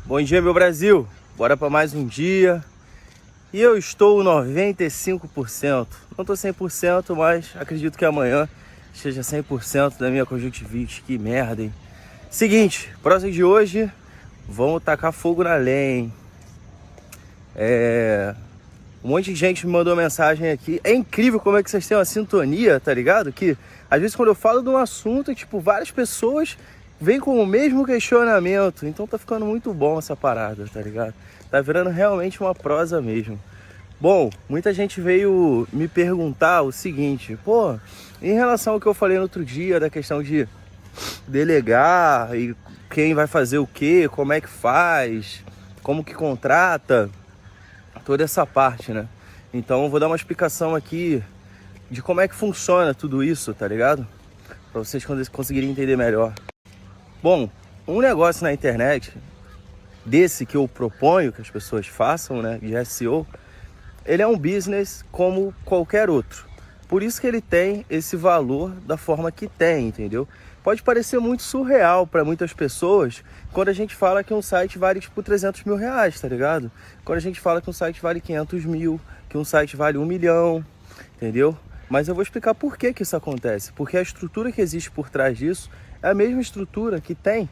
Bom dia, meu Brasil! Bora para mais um dia. E eu estou 95%. Não estou 100%, mas acredito que amanhã esteja 100% da minha conjuntivite. Que merda, hein? Seguinte, próximo de hoje, vamos tacar fogo na lenha, hein? Um monte de gente me mandou mensagem aqui. É incrível como é que vocês têm uma sintonia, tá ligado? Que às vezes quando eu falo de um assunto, tipo, várias pessoas vêm com o mesmo questionamento. Então tá ficando muito bom essa parada, tá ligado? Tá virando realmente uma prosa mesmo. Bom, muita gente veio me perguntar o seguinte: pô, em relação ao que eu falei no outro dia, da questão de delegar e quem vai fazer o quê, como é que faz, como que contrata, toda essa parte, né? Então eu vou dar uma explicação aqui de como é que funciona tudo isso, tá ligado? Pra vocês conseguirem entender melhor. Bom, um negócio na internet, desse que eu proponho que as pessoas façam, né, de SEO, ele é um business como qualquer outro. Por isso que ele tem esse valor da forma que tem, entendeu? Pode parecer muito surreal para muitas pessoas quando a gente fala que um site vale tipo 300 mil reais, tá ligado? Quando a gente fala que um site vale 500 mil, que um site vale 1 milhão, entendeu? Mas eu vou explicar por que isso acontece. Porque a estrutura que existe por trás disso é a mesma estrutura que tem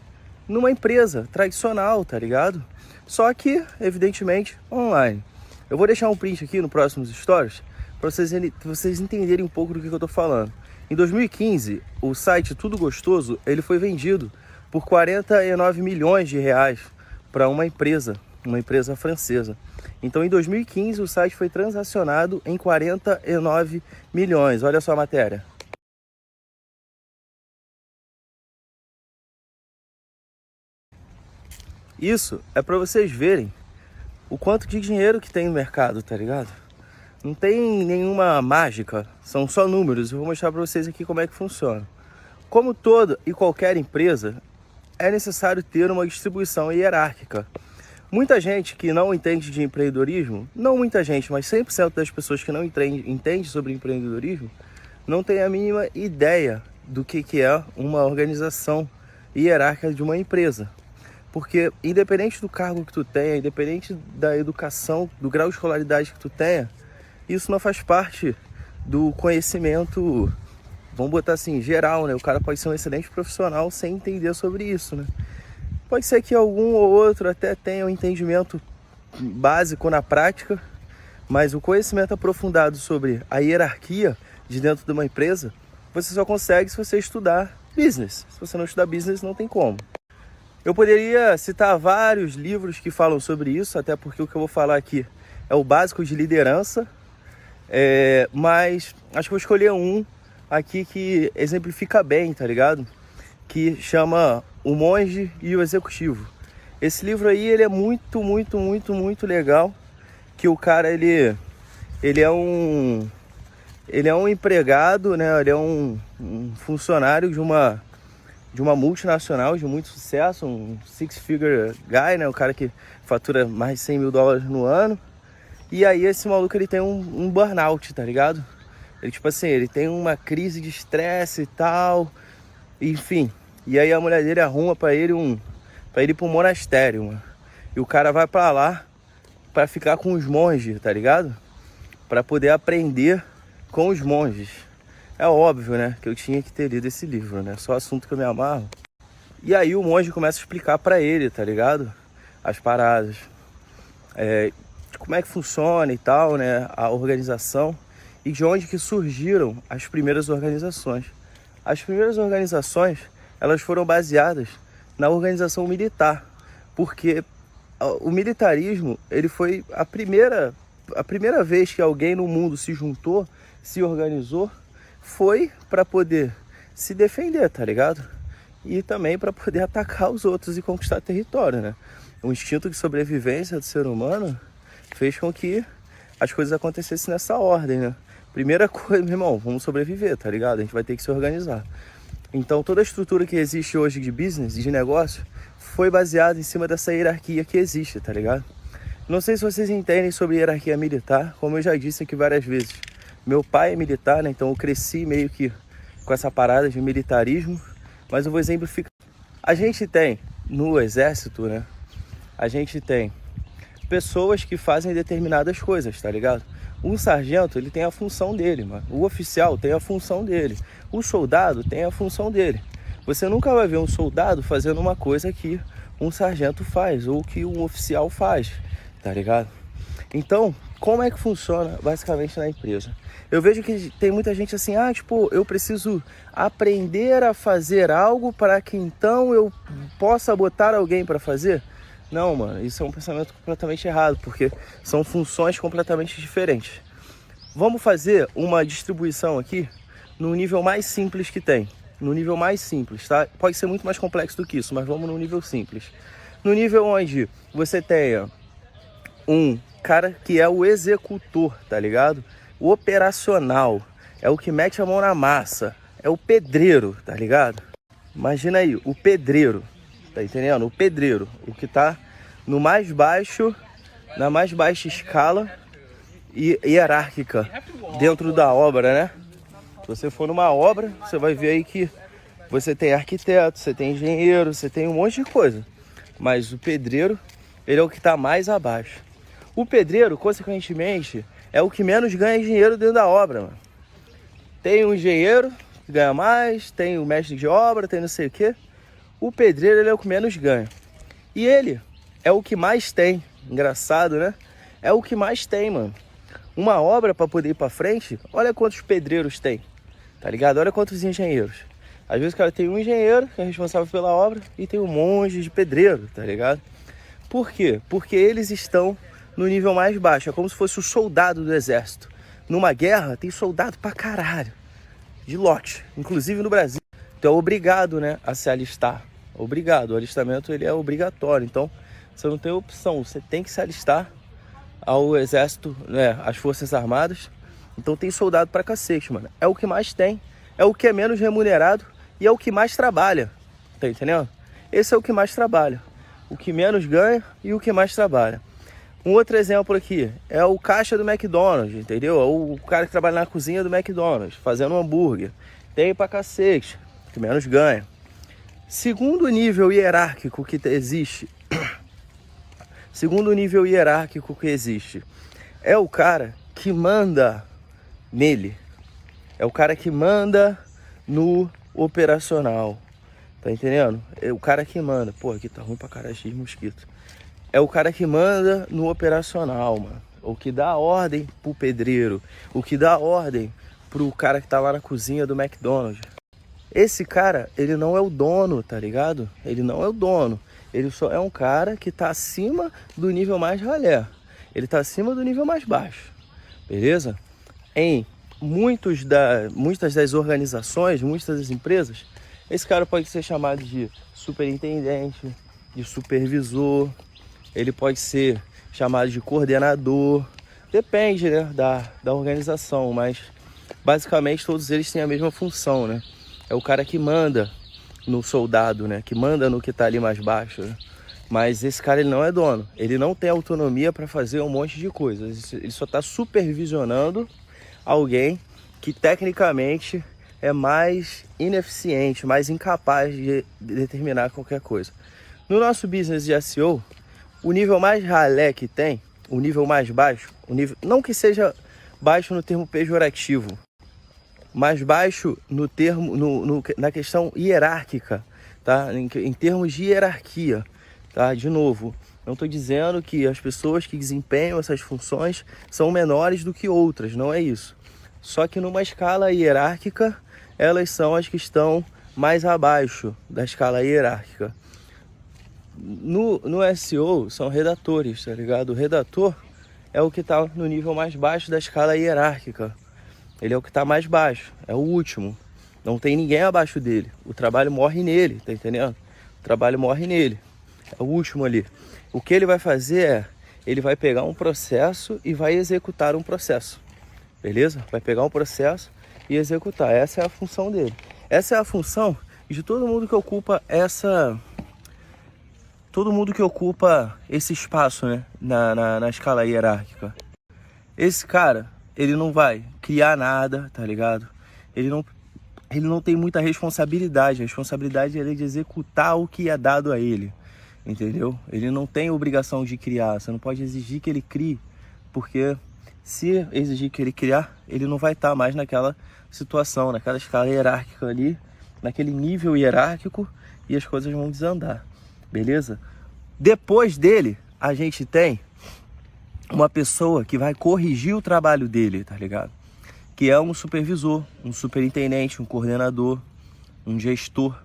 numa empresa tradicional, tá ligado? Só que, evidentemente, online. Eu vou deixar um print aqui no próximos stories para vocês entenderem um pouco do que eu tô falando. Em 2015, o site Tudo Gostoso, ele foi vendido por 49 milhões de reais para uma empresa francesa. Então, em 2015, o site foi transacionado em 49 milhões. Olha só a matéria. Isso é para vocês verem o quanto de dinheiro que tem no mercado, tá ligado? Não tem nenhuma mágica, são só números. Eu vou mostrar para vocês aqui como é que funciona. Como toda e qualquer empresa, é necessário ter uma distribuição hierárquica. Muita gente que não entende de empreendedorismo, não muita gente, mas 100% das pessoas que não entende sobre empreendedorismo, não tem a mínima ideia do que é uma organização hierárquica de uma empresa. Porque independente do cargo que tu tenha, independente da educação, do grau de escolaridade que tu tenha, isso não faz parte do conhecimento, vamos botar assim, geral, né? O cara pode ser um excelente profissional sem entender sobre isso, né? Pode ser que algum ou outro até tenha um entendimento básico na prática, mas o conhecimento aprofundado sobre a hierarquia de dentro de uma empresa, você só consegue se você estudar business. Se você não estudar business, não tem como. Eu poderia citar vários livros que falam sobre isso, até porque o que eu vou falar aqui é o básico de liderança, mas acho que vou escolher um aqui que exemplifica bem, tá ligado? Que chama O Monge e o Executivo. Esse livro aí, ele é muito legal, que o cara, ele é um empregado, né? Ele é um funcionário de uma multinacional de muito sucesso, um six-figure guy, né? O cara que fatura mais de 100 mil dólares no ano. E aí esse maluco, ele tem um burnout, tá ligado? Ele, tipo assim, ele tem uma crise de estresse e tal, enfim. E aí a mulher dele arruma pra ele ir pra um monastério, mano. E o cara vai pra lá pra ficar com os monges, tá ligado? Pra poder aprender com os monges. É óbvio, né, que eu tinha que ter lido esse livro, né? Só assunto que eu me amarro. E aí o monge começa a explicar pra ele, tá ligado? As paradas. Como é que funciona e tal, né? A organização. E de onde que surgiram as primeiras organizações. As primeiras organizações, elas foram baseadas na organização militar. Porque o militarismo, ele foi a primeira vez que alguém no mundo se juntou, se organizou, foi para poder se defender, tá ligado? E também para poder atacar os outros e conquistar território, né? O instinto de sobrevivência do ser humano fez com que as coisas acontecessem nessa ordem, né? Primeira coisa, meu irmão, vamos sobreviver, tá ligado? A gente vai ter que se organizar. Então toda a estrutura que existe hoje de business, de negócio, foi baseada em cima dessa hierarquia que existe, tá ligado? Não sei se vocês entendem sobre hierarquia militar, como eu já disse aqui várias vezes. Meu pai é militar, né? Então eu cresci meio que com essa parada de militarismo, mas eu vou exemplificar. A gente tem no exército, né, a gente tem pessoas que fazem determinadas coisas, tá ligado? Um sargento, ele tem a função dele, mano. O oficial tem a função dele. O soldado tem a função dele. Você nunca vai ver um soldado fazendo uma coisa que um sargento faz ou que um oficial faz, tá ligado? Então, como é que funciona basicamente na empresa? Eu vejo que tem muita gente assim, tipo, eu preciso aprender a fazer algo para que então eu possa botar alguém para fazer. Não, mano, isso é um pensamento completamente errado, porque são funções completamente diferentes. Vamos fazer uma distribuição aqui no nível mais simples que tem. No nível mais simples, tá? Pode ser muito mais complexo do que isso, mas vamos no nível simples. No nível onde você tenha um cara que é o executor, tá ligado? O operacional, é o que mete a mão na massa, é o pedreiro, tá ligado? Imagina aí, o pedreiro, tá entendendo? O pedreiro, o que tá no mais baixo, na mais baixa escala hierárquica dentro da obra, né? Se você for numa obra, você vai ver aí que você tem arquiteto, você tem engenheiro, você tem um monte de coisa. Mas o pedreiro, ele é o que tá mais abaixo. O pedreiro, consequentemente, é o que menos ganha dinheiro dentro da obra, mano. Tem um engenheiro que ganha mais, tem o mestre de obra, tem não sei o quê. O pedreiro, ele é o que menos ganha. E ele é o que mais tem. Engraçado, né? É o que mais tem, mano. Uma obra para poder ir para frente, olha quantos pedreiros tem, tá ligado? Olha quantos engenheiros. Às vezes o cara tem um engenheiro que é responsável pela obra e tem um monte de pedreiro, tá ligado? Por quê? Porque eles estão no nível mais baixo. É como se fosse o soldado do exército. Numa guerra tem soldado pra caralho, de lote, inclusive no Brasil. Então é obrigado, né, a se alistar. Obrigado, o alistamento ele é obrigatório. Então você não tem opção, você tem que se alistar ao exército, né, às forças armadas. Então tem soldado pra cacete, mano. É o que mais tem, é o que é menos remunerado e é o que mais trabalha, tá entendendo? Esse é o que mais trabalha, o que menos ganha e o que mais trabalha. Um outro exemplo aqui é o caixa do McDonald's, entendeu? O cara que trabalha na cozinha do McDonald's, fazendo um hambúrguer. Tem pra cacete, que menos ganha. Segundo nível hierárquico que existe, é o cara que manda nele. É o cara que manda no operacional. Tá entendendo? É o cara que manda. Pô, aqui tá ruim pra caralho, cheio de mosquito. É o cara que manda no operacional, mano. O que dá ordem pro pedreiro. O que dá ordem pro cara que tá lá na cozinha do McDonald's. Esse cara, ele não é o dono, tá ligado? Ele não é o dono. Ele só é um cara que tá acima do nível mais ralé. Ele tá acima do nível mais baixo. Beleza? Em muitas das organizações, muitas das empresas, esse cara pode ser chamado de superintendente, de supervisor. Ele pode ser chamado de coordenador, depende, né, da organização, mas basicamente todos eles têm a mesma função, né? É o cara que manda no soldado, né? Que manda no que tá ali mais baixo, né? Mas esse cara, ele não é dono, ele não tem autonomia para fazer um monte de coisas, ele só tá supervisionando alguém que tecnicamente é mais ineficiente, mais incapaz de determinar qualquer coisa. No nosso business de SEO, o nível mais ralé que tem, o nível mais baixo, o nível, não que seja baixo no termo pejorativo, mas baixo no termo, na questão hierárquica, tá? Em termos de hierarquia, tá? De novo, não estou dizendo que as pessoas que desempenham essas funções são menores do que outras, não é isso. Só que numa escala hierárquica, elas são as que estão mais abaixo da escala hierárquica. No SEO são redatores, tá ligado? O redator é o que está no nível mais baixo da escala hierárquica. Ele é o que está mais baixo, é o último. Não tem ninguém abaixo dele. O trabalho morre nele, tá entendendo? O trabalho morre nele. É o último ali. O que ele vai fazer é, ele vai pegar um processo e vai executar um processo. Beleza? Vai pegar um processo e executar. Essa é a função dele. Essa é a função de todo mundo que ocupa esse espaço, né, na escala hierárquica. Esse cara, ele não vai criar nada, tá ligado? Ele não tem muita responsabilidade. A responsabilidade é de executar o que é dado a ele. entendeu? Ele não tem obrigação de criar, você não pode exigir que ele crie, porque se exigir que ele criar, ele não vai estar mais naquela situação, naquela escala hierárquica ali, naquele nível hierárquico, e as coisas vão desandar, beleza? Depois dele, a gente tem uma pessoa que vai corrigir o trabalho dele, tá ligado? Que é um supervisor, um superintendente, um coordenador, um gestor.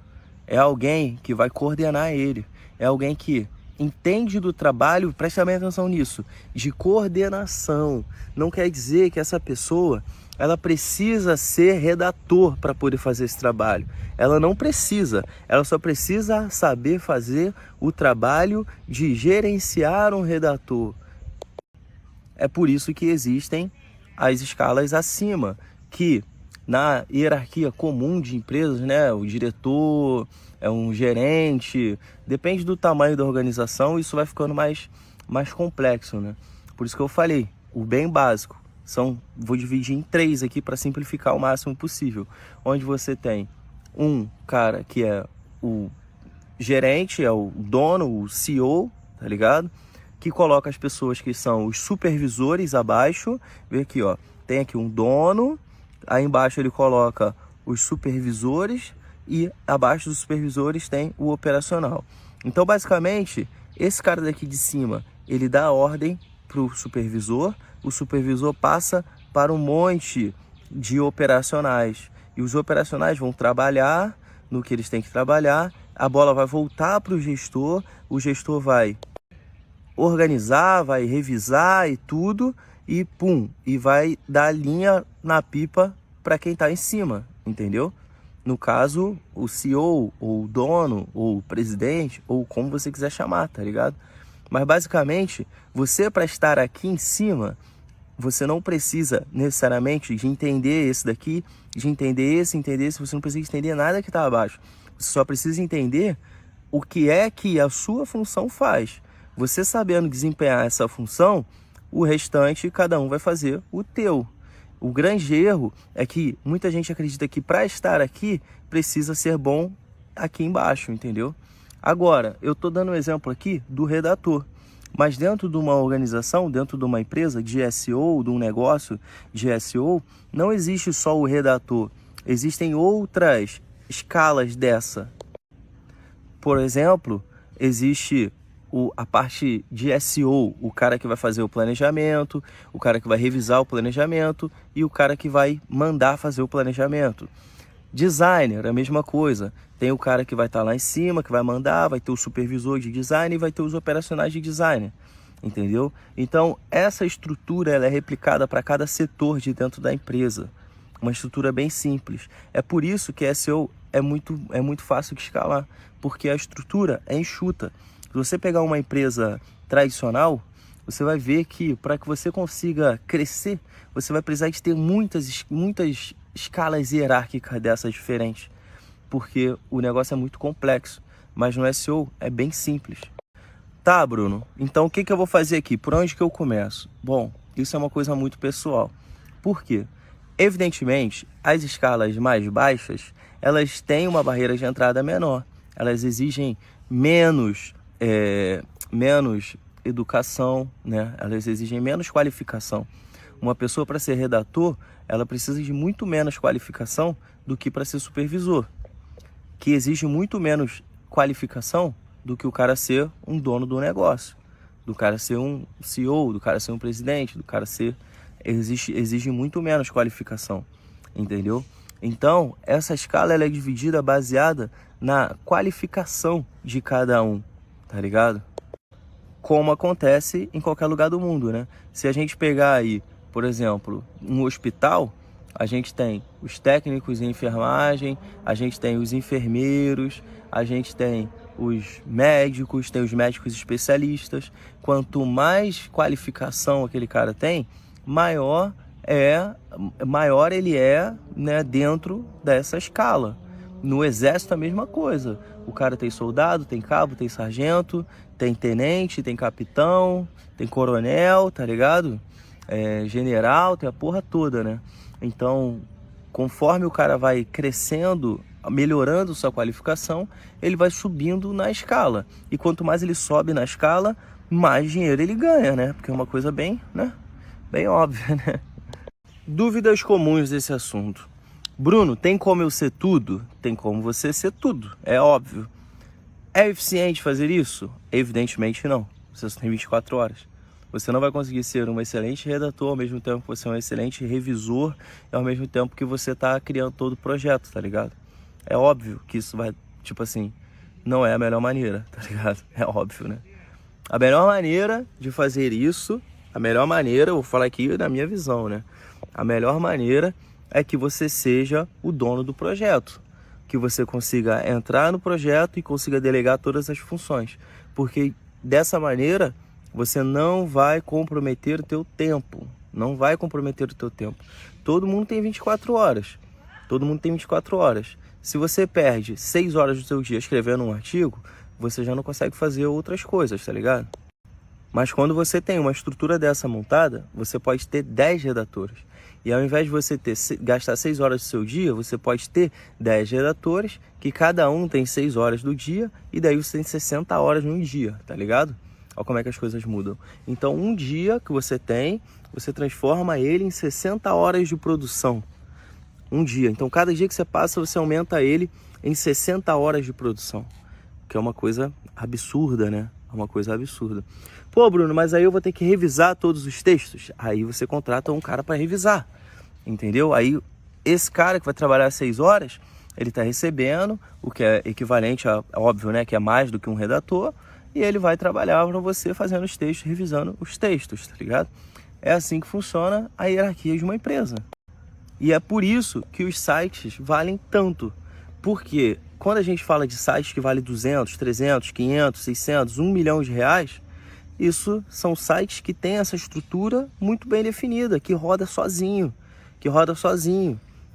É alguém que vai coordenar ele, é alguém que entende do trabalho, preste bem atenção nisso, de coordenação. Não quer dizer que essa pessoa ela precisa ser redator para poder fazer esse trabalho. Ela não precisa, ela só precisa saber fazer o trabalho de gerenciar um redator. É por isso que existem as escalas acima, que na hierarquia comum de empresas, né, o diretor é um gerente, depende do tamanho da organização, isso vai ficando mais complexo, né? Por isso que eu falei, o bem básico, vou dividir em 3 aqui para simplificar o máximo possível, onde você tem um cara que é o gerente, é o dono, o CEO, tá ligado? Que coloca as pessoas que são os supervisores abaixo, vê aqui, ó, tem aqui um dono, aí embaixo ele coloca os supervisores e abaixo dos supervisores tem o operacional. Então, basicamente, esse cara daqui de cima, ele dá a ordem para o supervisor passa para um monte de operacionais. E os operacionais vão trabalhar no que eles têm que trabalhar, a bola vai voltar para o gestor vai organizar, vai revisar e tudo, e pum, e vai dar linha na pipa para quem está em cima, entendeu? No caso, o CEO, ou o dono, ou o presidente, ou como você quiser chamar, tá ligado? Mas basicamente, você para estar aqui em cima, você não precisa necessariamente de entender esse daqui, de entender esse, você não precisa entender nada que está abaixo. Você só precisa entender o que é que a sua função faz. Você sabendo desempenhar essa função, o restante cada um vai fazer o teu. O grande erro é que muita gente acredita que para estar aqui precisa ser bom aqui embaixo, entendeu? Agora, eu estou dando um exemplo aqui do redator. Mas dentro de uma organização, dentro de uma empresa de SEO, de um negócio de SEO, não existe só o redator. Existem outras escalas dessa. Por exemplo, existe a parte de SEO, o cara que vai fazer o planejamento, o cara que vai revisar o planejamento e o cara que vai mandar fazer o planejamento. Designer, a mesma coisa. Tem o cara que vai estar lá em cima, que vai mandar, vai ter o supervisor de design e vai ter os operacionais de design, entendeu? Então, essa estrutura ela é replicada para cada setor de dentro da empresa. Uma estrutura bem simples. É por isso que SEO é muito fácil de escalar, porque a estrutura é enxuta. Se você pegar uma empresa tradicional, você vai ver que para que você consiga crescer, você vai precisar de ter muitas escalas hierárquicas dessas diferentes, porque o negócio é muito complexo, mas no SEO é bem simples. Tá, Bruno, então o que eu vou fazer aqui? Por onde que eu começo? Bom, isso é uma coisa muito pessoal. Por quê? Evidentemente, as escalas mais baixas, elas têm uma barreira de entrada menor, elas exigem menos educação, né? Elas exigem menos qualificação. Uma pessoa para ser redator, ela precisa de muito menos qualificação do que para ser supervisor, que exige muito menos qualificação do que o cara ser um dono do negócio, do cara ser um CEO, do cara ser um presidente, do cara ser... Exige muito menos qualificação, entendeu? Então, essa escala ela é dividida baseada na qualificação de cada um, tá ligado? Como acontece em qualquer lugar do mundo, né? Se a gente pegar aí, por exemplo, um hospital, a gente tem os técnicos em enfermagem, a gente tem os enfermeiros, a gente tem os médicos, tem os médicos especialistas. Quanto mais qualificação aquele cara tem, maior ele é, né, dentro dessa escala. No exército a mesma coisa. O cara tem soldado, tem cabo, tem sargento, tem tenente, tem capitão, tem coronel, tá ligado? General, tem a porra toda, né? Então, conforme o cara vai crescendo melhorando sua qualificação, ele vai subindo na escala. E quanto mais ele sobe na escala, mais dinheiro ele ganha, né? Porque é uma coisa bem, né? Bem óbvia, né? Dúvidas comuns desse assunto. Bruno, tem como eu ser tudo? Tem como você ser tudo, é óbvio. É eficiente fazer isso? Evidentemente não. Você só tem 24 horas. Você não vai conseguir ser um excelente redator ao mesmo tempo que você é um excelente revisor e ao mesmo tempo que você está criando todo o projeto, tá ligado? É óbvio que isso vai, tipo assim, não é a melhor maneira, tá ligado? É óbvio, né? A melhor maneira de fazer isso, eu vou falar aqui na minha visão, né? A melhor maneira é que você seja o dono do projeto. Que você consiga entrar no projeto e consiga delegar todas as funções. Porque dessa maneira, você não vai comprometer o teu tempo. Não vai comprometer o teu tempo. Todo mundo tem 24 horas. Todo mundo tem 24 horas. Se você perde 6 horas do seu dia escrevendo um artigo, você já não consegue fazer outras coisas, tá ligado? Mas quando você tem uma estrutura dessa montada, você pode ter 10 redatores. E ao invés de você gastar 6 horas do seu dia, você pode ter 10 redatores, que cada um tem 6 horas do dia, e daí você tem 60 horas num dia, tá ligado? Olha como é que as coisas mudam. Então, um dia que você tem, você transforma ele em 60 horas de produção. Um dia. Então, cada dia que você passa, você aumenta ele em 60 horas de produção. Que é uma coisa absurda, né? É uma coisa absurda. Pô, Bruno, mas aí eu vou ter que revisar todos os textos? Aí você contrata um cara para revisar, entendeu? Aí esse cara que vai trabalhar 6 horas, ele está recebendo o que é equivalente a, óbvio, né? Que é mais do que um redator, e ele vai trabalhar para você fazendo os textos, revisando os textos, tá ligado? É assim que funciona a hierarquia de uma empresa. E é por isso que os sites valem tanto. Porque quando a gente fala de sites que valem 200, 300, 500, 600, 1 milhão de reais, isso são sites que têm essa estrutura muito bem definida, que roda sozinho,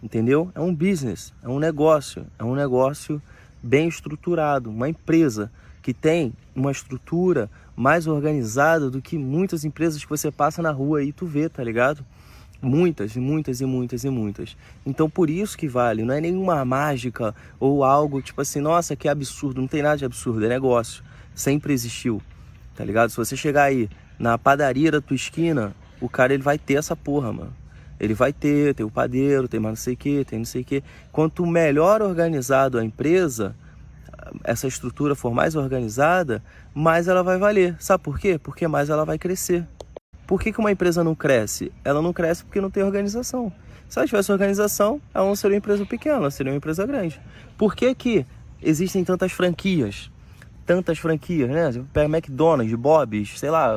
entendeu? É um business, é um negócio bem estruturado, uma empresa que tem uma estrutura mais organizada do que muitas empresas que você passa na rua e tu vê, tá ligado? Muitas. Então, por isso que vale. Não é nenhuma mágica ou algo tipo assim, nossa, que absurdo. Não tem nada de absurdo, é negócio. Sempre existiu, tá ligado? Se você chegar aí na padaria da tua esquina, o cara, ele vai ter essa porra, mano. Ele vai ter o padeiro, tem mais não sei o que, tem não sei o que. Quanto melhor organizado a empresa, essa estrutura for mais organizada, mais ela vai valer. Sabe por quê? Porque mais ela vai crescer. Por que uma empresa não cresce? Ela não cresce porque não tem organização. Se ela tivesse organização, ela não seria uma empresa pequena, ela seria uma empresa grande. Por que existem tantas franquias? Né? Pega McDonald's, Bob's, sei lá,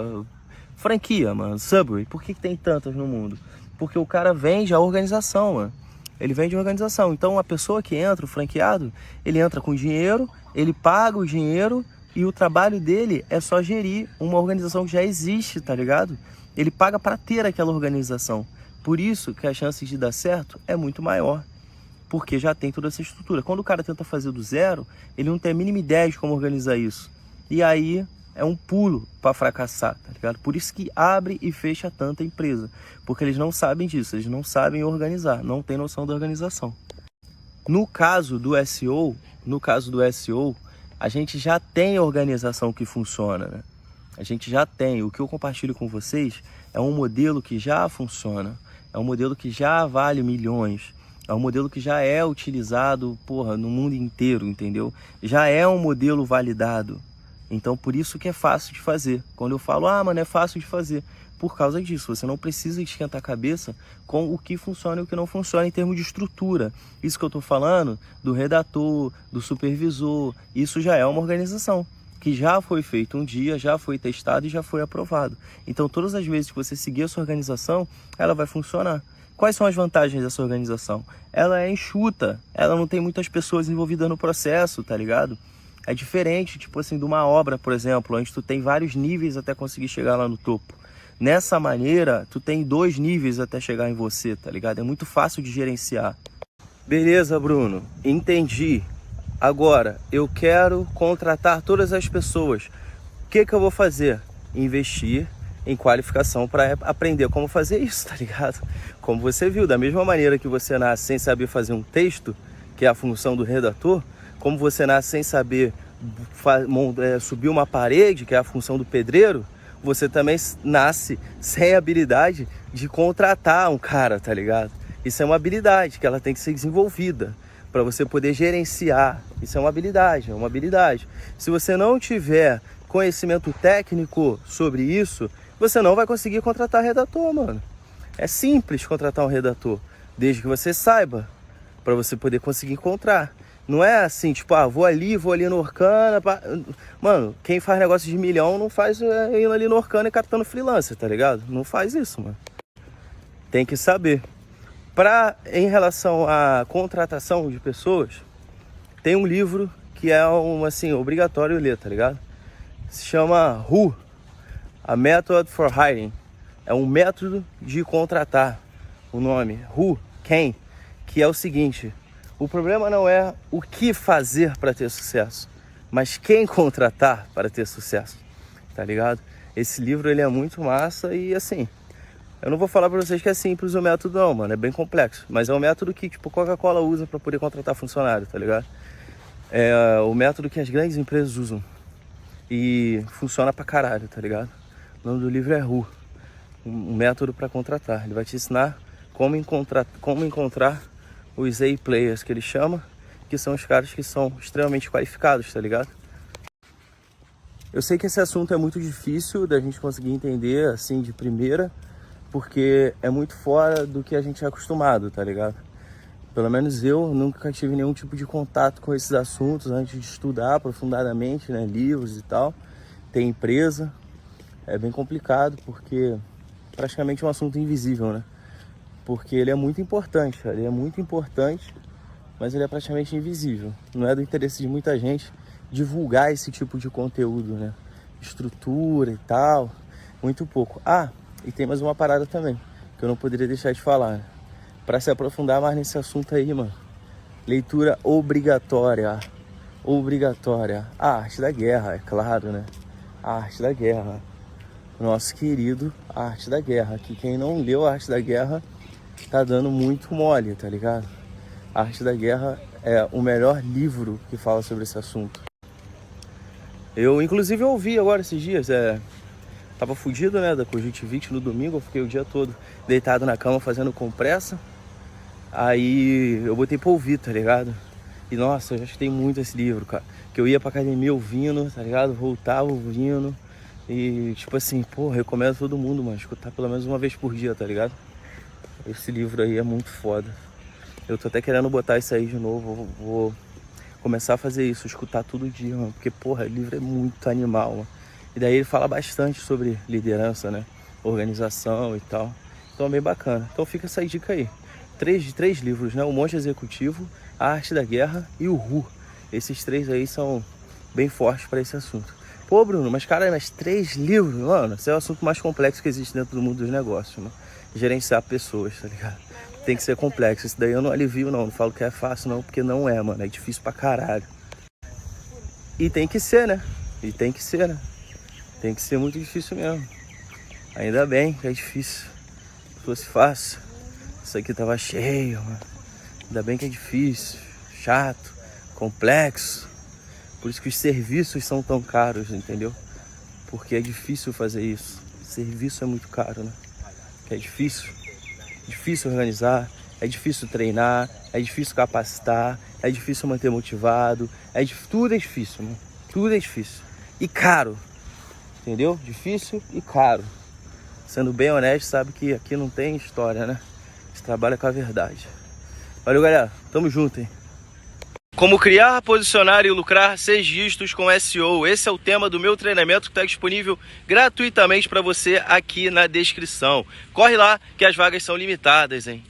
franquia, mano, Subway. Por que tem tantas no mundo? Porque o cara vende a organização, mano. Ele vende a organização. Então, a pessoa que entra, o franqueado, ele entra com dinheiro, ele paga o dinheiro e o trabalho dele é só gerir uma organização que já existe, tá ligado? Ele paga para ter aquela organização. Por isso que a chance de dar certo é muito maior. Porque já tem toda essa estrutura. Quando o cara tenta fazer do zero, ele não tem a mínima ideia de como organizar isso. E aí é um pulo para fracassar, tá ligado? Por isso que abre e fecha tanta empresa. Porque eles não sabem disso, eles não sabem organizar, não tem noção da organização. No caso do SEO, a gente já tem organização que funciona, né? A gente já tem. O que eu compartilho com vocês é um modelo que já funciona. É um modelo que já vale milhões. É um modelo que já é utilizado, no mundo inteiro, entendeu? Já é um modelo validado. Então, por isso que é fácil de fazer. Quando eu falo, mano, é fácil de fazer. Por causa disso, você não precisa esquentar a cabeça com o que funciona e o que não funciona em termos de estrutura. Isso que eu estou falando do redator, do supervisor, isso já é uma organização que já foi feito um dia, já foi testado e já foi aprovado. Então, todas as vezes que você seguir essa organização, ela vai funcionar. Quais são as vantagens dessa organização? Ela é enxuta, ela não tem muitas pessoas envolvidas no processo, tá ligado? É diferente, tipo assim, de uma obra, por exemplo, onde tu tem vários níveis até conseguir chegar lá no topo. Nessa maneira, tu tem 2 níveis até chegar em você, tá ligado? É muito fácil de gerenciar. Beleza, Bruno, entendi. Agora, eu quero contratar todas as pessoas. O que eu vou fazer? Investir em qualificação para aprender como fazer isso, tá ligado? Como você viu, da mesma maneira que você nasce sem saber fazer um texto, que é a função do redator, como você nasce sem saber subir uma parede, que é a função do pedreiro, você também nasce sem habilidade de contratar um cara, tá ligado? Isso é uma habilidade que ela tem que ser desenvolvida para você poder gerenciar. Isso é uma habilidade, Se você não tiver conhecimento técnico sobre isso, você não vai conseguir contratar redator, mano. É simples contratar um redator, desde que você saiba, para você poder conseguir encontrar. Não é assim, tipo, vou ali no Orkana. Mano, quem faz negócio de milhão não faz indo ali no Orkana e captando freelancer, tá ligado? Não faz isso, mano. Tem que saber. Em relação à contratação de pessoas, tem um livro que é obrigatório ler, tá ligado? Se chama Who, A Method for Hiring. É um método de contratar. O nome, Who, quem? Que é o seguinte: o problema não é o que fazer para ter sucesso, mas quem contratar para ter sucesso, tá ligado? Esse livro, ele é muito massa e, assim, eu não vou falar para vocês que é simples o método não, mano, é bem complexo. Mas é um método que, tipo, Coca-Cola usa para poder contratar funcionário, tá ligado? É o método que as grandes empresas usam e funciona pra caralho, tá ligado? O nome do livro é Who, um método para contratar. Ele vai te ensinar como encontrar os A-players, que ele chama, que são os caras que são extremamente qualificados, tá ligado? Eu sei que esse assunto é muito difícil da gente conseguir entender, assim, de primeira, porque é muito fora do que a gente é acostumado, tá ligado? Pelo menos eu nunca tive nenhum tipo de contato com esses assuntos antes de estudar aprofundadamente, né, livros e tal. Tem empresa, é bem complicado, porque praticamente é um assunto invisível, né? Porque ele é muito importante, cara. Ele é muito importante, mas ele é praticamente invisível. Não é do interesse de muita gente divulgar esse tipo de conteúdo, né? Estrutura e tal, muito pouco. E tem mais uma parada também, que eu não poderia deixar de falar, né? Pra se aprofundar mais nesse assunto aí, mano. Leitura obrigatória. A Arte da Guerra, é claro, né? A Arte da Guerra. Nosso querido A Arte da Guerra. Que quem não leu A Arte da Guerra tá dando muito mole, tá ligado? A Arte da Guerra é o melhor livro que fala sobre esse assunto. Eu, inclusive, ouvi agora esses dias, tava fudido, né, da conjuntivite no domingo, eu fiquei o dia todo deitado na cama fazendo compressa. Aí eu botei pra ouvir, tá ligado? E nossa, eu já escutei muito esse livro, cara. Que eu ia pra academia ouvindo, tá ligado? Voltava ouvindo. E tipo assim, recomendo a todo mundo, mano, escutar pelo menos uma vez por dia, tá ligado? Esse livro aí é muito foda. Eu tô até querendo botar isso aí de novo. Vou começar a fazer isso, escutar todo dia, mano. Porque, o livro é muito animal, mano. E daí ele fala bastante sobre liderança, né? Organização e tal. Então é bem bacana. Então fica essa dica aí. Três livros, né? O Monge Executivo, A Arte da Guerra e o Who. Esses três aí são bem fortes para esse assunto. Bruno, mas 3 livros, mano, esse é o assunto mais complexo que existe dentro do mundo dos negócios, mano. Gerenciar pessoas, tá ligado? Tem que ser complexo. Isso daí eu não alivio, não falo que é fácil, não, porque não é, mano. É difícil pra caralho. E tem que ser, né? Tem que ser muito difícil mesmo. Ainda bem que é difícil. Se fosse fácil, isso aqui tava cheio, mano. Ainda bem que é difícil, chato, complexo. Por isso que os serviços são tão caros, entendeu? Porque é difícil fazer isso. Serviço é muito caro, né? É difícil organizar, é difícil treinar, é difícil capacitar, é difícil manter motivado, tudo é difícil, mano. Tudo é difícil. E caro, entendeu? Difícil e caro. Sendo bem honesto, sabe que aqui não tem história, né? A gente trabalha com a verdade. Valeu, galera. Tamo junto, hein? Como criar, posicionar e lucrar 6 dígitos com SEO. Esse é o tema do meu treinamento que está disponível gratuitamente para você aqui na descrição. Corre lá que as vagas são limitadas, hein?